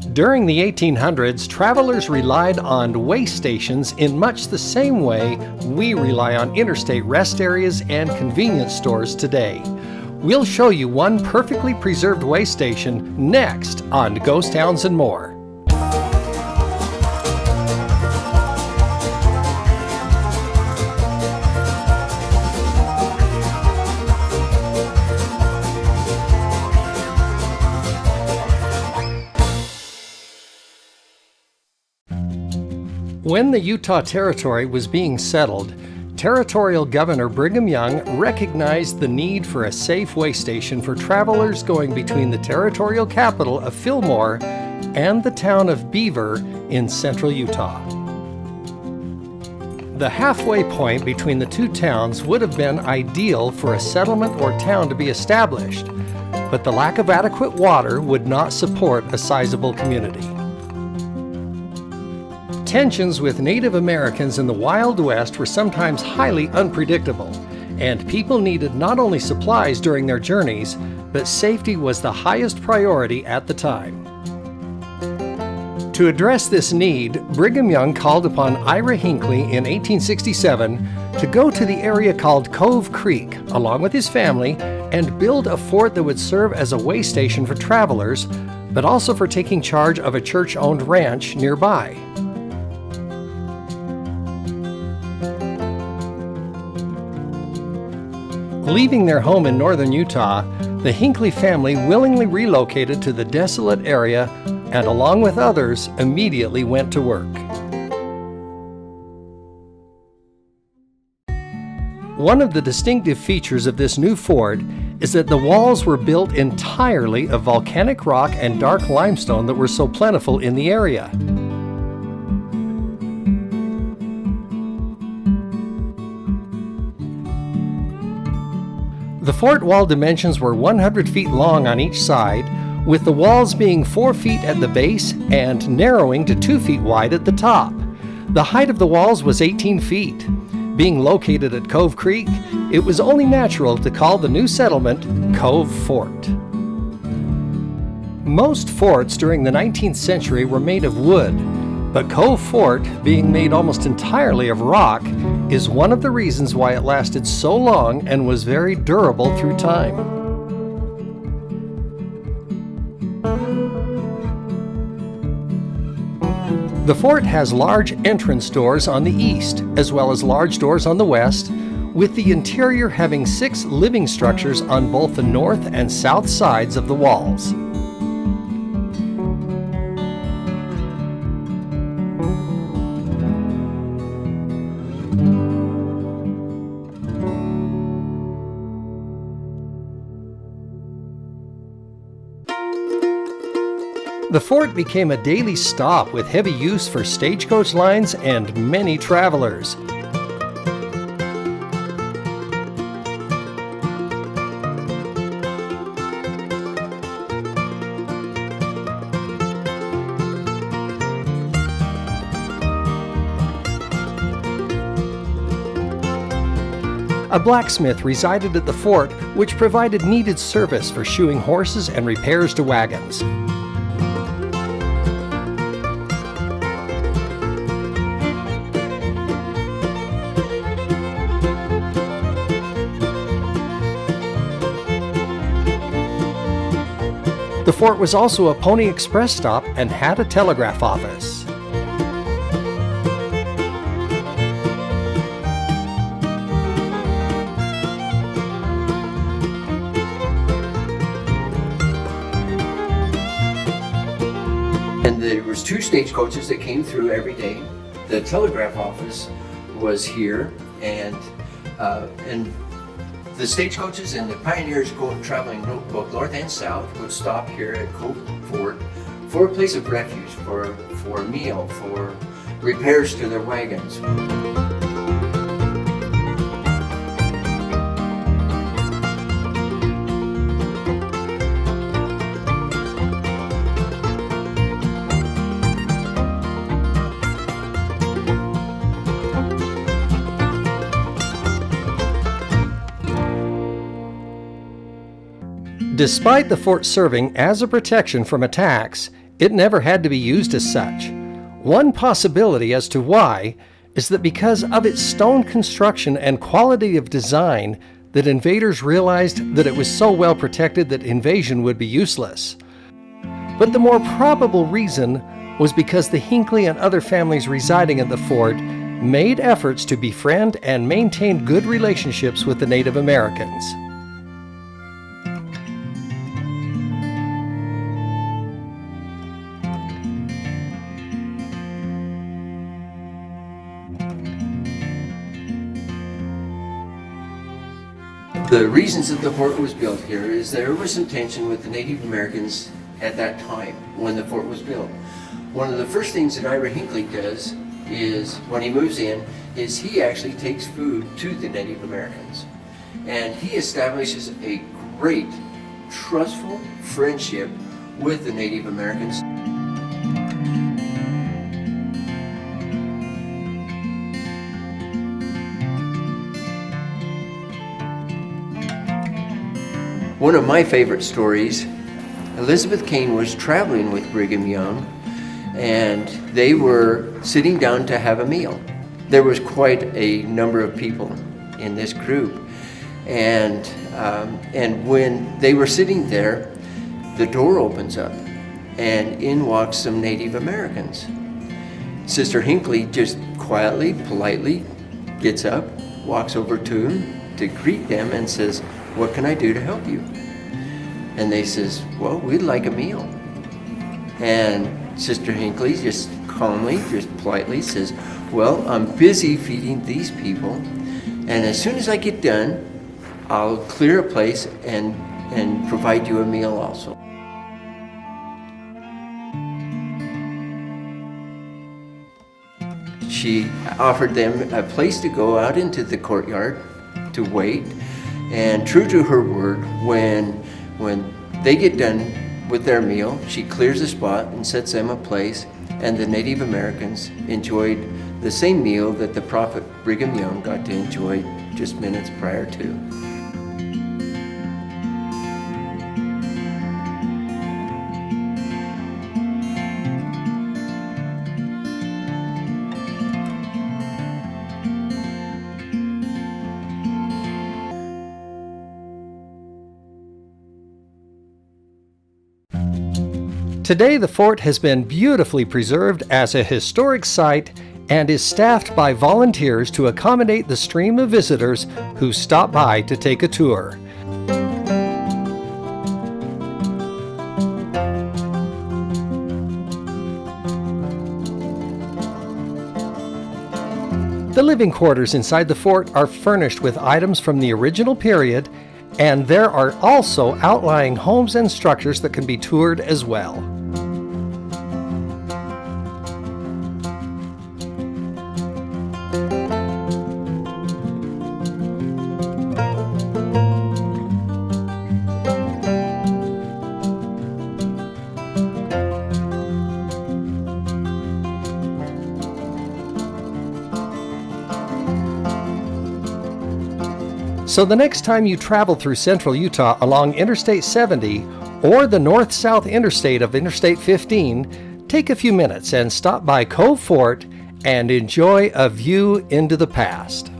During the 1800s, travelers relied on way stations in much the same way we rely on interstate rest areas and convenience stores today. We'll show you one perfectly preserved way station next on Ghost Towns and More. When the Utah Territory was being settled, Territorial Governor Brigham Young recognized the need for a safe way station for travelers going between the territorial capital of Fillmore and the town of Beaver in central Utah. The halfway point between the two towns would have been ideal for a settlement or town to be established, but the lack of adequate water would not support a sizable community. Tensions with Native Americans in the Wild West were sometimes highly unpredictable, and people needed not only supplies during their journeys, but safety was the highest priority at the time. To address this need, Brigham Young called upon Ira Hinckley in 1867 to go to the area called Cove Creek, along with his family, and build a fort that would serve as a way station for travelers, but also for taking charge of a church-owned ranch nearby. Leaving their home in northern Utah, the Hinckley family willingly relocated to the desolate area and, along with others, immediately went to work. One of the distinctive features of this new fort is that the walls were built entirely of volcanic rock and dark limestone that were so plentiful in the area. The fort wall dimensions were 100 feet long on each side, with the walls being 4 feet at the base and narrowing to 2 feet wide at the top. The height of the walls was 18 feet. Being located at Cove Creek, it was only natural to call the new settlement Cove Fort. Most forts during the 19th century were made of wood, but Cove Fort, being made almost entirely of rock, is one of the reasons why it lasted so long and was very durable through time. The fort has large entrance doors on the east, as well as large doors on the west, with the interior having 6 living structures on both the north and south sides of the walls. The fort became a daily stop with heavy use for stagecoach lines and many travelers. A blacksmith resided at the fort, which provided needed service for shoeing horses and repairs to wagons. The fort was also a Pony Express stop and had a telegraph office. And there was 2 stagecoaches that came through every day. The telegraph office was here, and the stagecoaches and the pioneers traveling both north and south would stop here at Cove Fort for a place of refuge, for a meal, for repairs to their wagons. Despite the fort serving as a protection from attacks, it never had to be used as such. One possibility as to why is that because of its stone construction and quality of design, that invaders realized that it was so well protected that invasion would be useless. But the more probable reason was because the Hinckley and other families residing at the fort made efforts to befriend and maintain good relationships with the Native Americans. The reasons that the fort was built here is there was some tension with the Native Americans at that time when the fort was built. One of the first things that Ira Hinckley does is, when he moves in, is he actually takes food to the Native Americans. And he establishes a great, trustful friendship with the Native Americans. One of my favorite stories, Elizabeth Kane was traveling with Brigham Young, and they were sitting down to have a meal. There was quite a number of people in this group, and when they were sitting there, the door opens up, and in walks some Native Americans. Sister Hinckley just quietly, politely gets up, walks over to them to greet them, and says, "What can I do to help you?" And they says, "Well, we'd like a meal." And Sister Hinckley just calmly, just politely says, "Well, I'm busy feeding these people, and as soon as I get done, I'll clear a place and provide you a meal also." She offered them a place to go out into the courtyard to wait, and true to her word, when they get done with their meal, she clears a spot and sets them a place, and the Native Americans enjoyed the same meal that the prophet Brigham Young got to enjoy just minutes prior to. Today, the fort has been beautifully preserved as a historic site and is staffed by volunteers to accommodate the stream of visitors who stop by to take a tour. The living quarters inside the fort are furnished with items from the original period, and there are also outlying homes and structures that can be toured as well. So the next time you travel through central Utah along Interstate 70 or the north-south interstate of Interstate 15, take a few minutes and stop by Cove Fort and enjoy a view into the past.